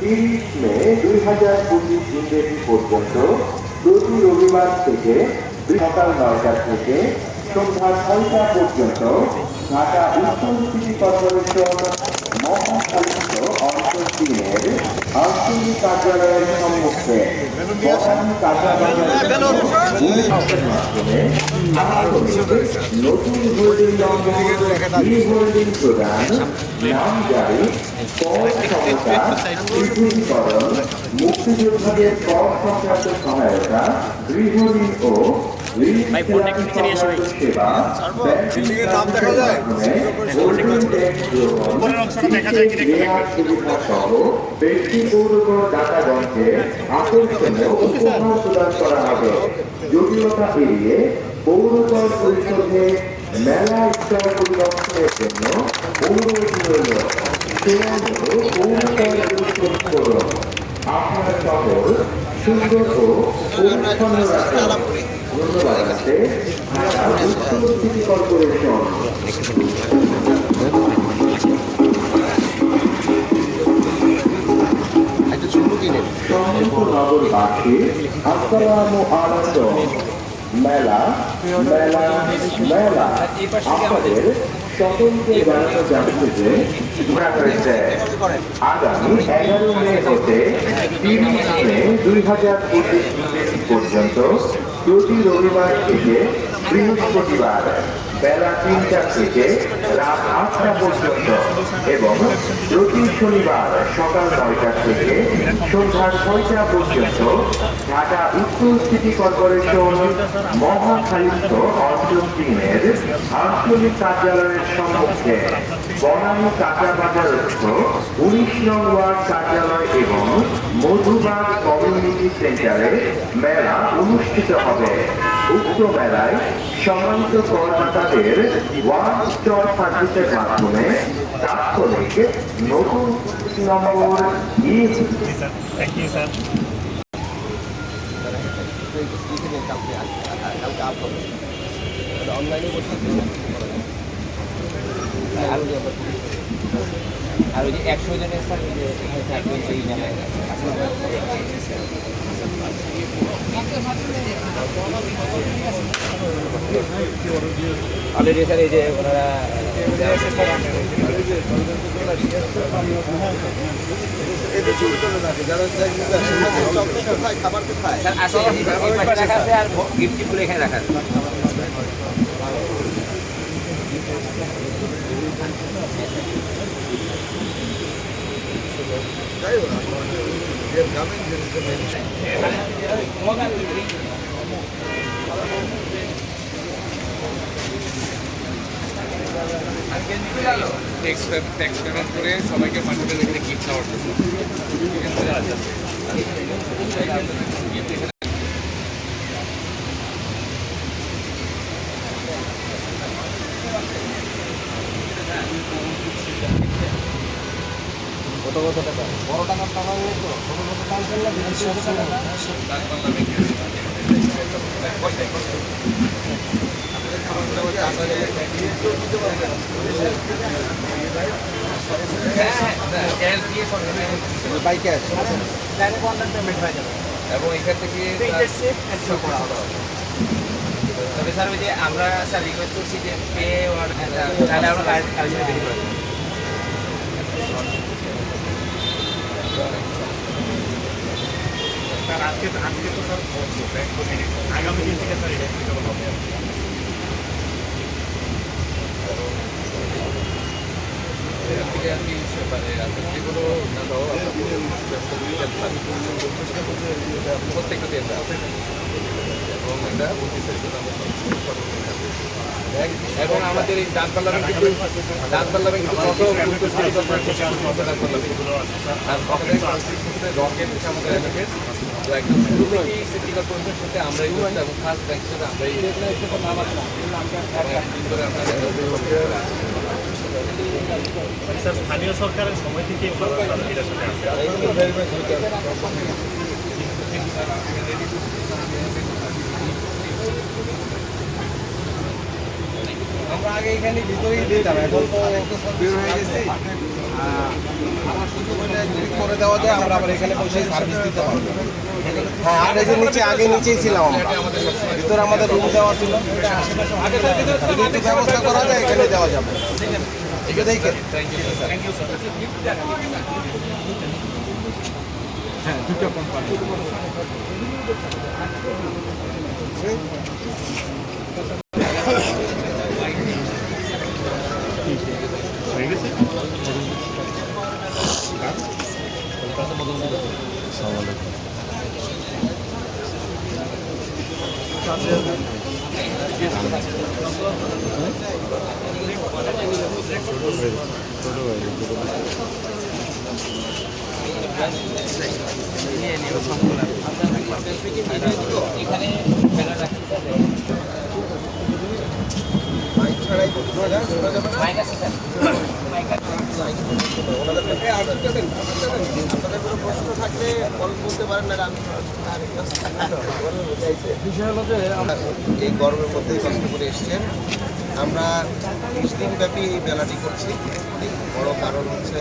30 মে 2025 ইংরেজি পর্যন্ত প্রতি রবিবার থেকে সকাল 9টা থেকে সন্ধ্যা 6টা পর্যন্ত ঢাকা উত্তর সিটি কর্পোরেশন মহাখালীস্থ অঞ্চল 3-এর আঞ্চলিক কার্যালয়ের সম্মুখে নতুন হোল্ডিং নম্বর হোল্ডিং প্রদান নামজারি কর সমতা পৃথকীকরণ মুক্তিযোদ্ধাদের কর সংক্রান্ত সহায়তা গৃহঋণ ও সেবা সহ ব্যক্তি পৌরকর ডাটাগঞ্জে আকর্ষণীয় উপহার প্রদান করা হবে। জটিলতা এড়িয়ে পৌরকর পরিষদে মেলা স্তর পরিদর্শনের জন্য অনুরোধ রইল। আপনার শহর সুন্দর ও পরিচ্ছন্ন রাখুন। ধন্যবাদ আছে উত্তর সিটি কর্পোরেশন। নগরবাসী আসসালামু আলাইকুম। মেলা মেলা মেলা আপনাদের সকলকে জানানো যাচ্ছে যে আগামী 11 মে হতে 30 মে 2025 পর্যন্ত প্রতি রবিবার থেকে বৃহস্পতিবার বেলা 3টা থেকে রাত 8টা পর্যন্ত এবং প্রতি শনিবার সকাল 9টা থেকে সন্ধ্যা 6টা পর্যন্ত ঢাকা উত্তর সিটি কর্পোরেশন মহাখালীস্থ অঞ্চল 3-এর আঞ্চলিক কার্যালয়ের সম্মুখে বনানী কাঁচা বাজারস্থ 19 নং ওয়ার্ড কার্যালয় এবং মধুবাগ কমিউনিটি সেন্টারে মেলা অনুষ্ঠিত হবে। উক্ত মেলায় সম্মানিত করদাতাদের ওয়ান স্টপ সার্ভিসের মাধ্যমে তাৎক্ষণিক নতুন নম্বর আর ওই যে 100 জনের স্যার এখানে থাকবেন সেই জায়গায় অলরেডি স্যার এই যে ওনারা রাখা আছে আর গিফটগুলো এখানে রাখা আছে। ট্যাক্স পেমেন্ট করে সবাইকে পাঠাতে দেখলে গিফট খাওয়ার জন্য কত কত টাকা বড় টাকার টাকা নেই তো ছোট ছোট টাকা না 200 টাকা বাইকে আছে পেমেন্ট হয়ে যাবে এবং এখান থেকে তবে স্যার ওই যে আমরা স্যার রিকোয়েস্ট করছি যে পে তাহলে আমরা কাজে বেরিয়ে পড়ব। স্যার আজকে তো স্যার আগামী দিন থেকে স্যার এটা হবে। যেগুলো প্রত্যেকটা দিয়ে এবং এটা এবং আমাদের এই ডানপাল্লা কিন্তু রকেট আমাদের এলাকার তো একদম সিটি কর্পোরেশনের সাথে আমরাই করছি এবং ফার্স্ট ব্যাংক হিসেবে আমরাই স্যার স্থানীয় সরকারের সময় থেকে এটার সাথে আছে। আমরা আগে এখানে ভিতরেই দিতাম, এখন তো বের হয়ে গেছি। আমার শুধু করে দেওয়া যায় আমরা আবার এখানে বসে সার্ভিস দিতে পারবো। হ্যাঁ, আমরা যে নিচে আগে নিচেই ছিলাম, আমরা ভিতরে আমাদের রুম দেওয়া ছিল, যদি একটু ব্যবস্থা করা যায় এখানে দেওয়া যাবে। ঠিক আছে, থ্যাংক ইউ স্যার। হয়ে গেছে। এখানে ব্যানার রাখতে মাইক আছে স্যার, মাইক আছে। এই গরমের মধ্যে কষ্ট করে এসছেন। আমরা 20 দিন ব্যাপী এই মেলাটি করছি। এর বড় কারণ হচ্ছে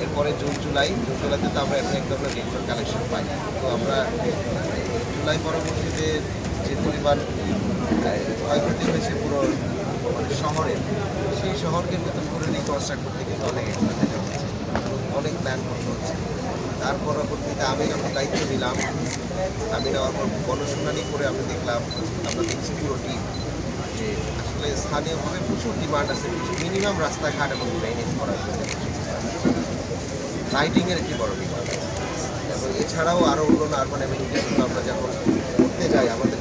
এরপরে জুলাইতে তো আমরা এখন এক ধরনের রেগুলার কালেকশন পাই। তো আমরা জুলাই পরবর্তীতে যে পরিমাণ ক্ষয়ক্ষতি হয়েছে পুরো শহরে, সেই শহরকে নতুন করে রিকনস্ট্রাক্ট করতে কিন্তু অনেক অনেক প্ল্যান করতে হচ্ছে। তার পরবর্তীতে আমি যখন দায়িত্ব নিলাম, আমি নেওয়ার পর গণশুনানি করে আমি দেখলাম, আমরা দেখছি পুরো টিম যে আসলে স্থানীয়ভাবে প্রচুর ডিমান্ড আছে, মিনিমাম রাস্তাঘাট এবং ড্রেনেজ করার জন্য লাইটিংয়ের একটি বড় ডিমান্ড আছে। এবং এছাড়াও আরও অন্য আরবান অ্যামেনিটিস আমরা যখন করতে যাই আমাদের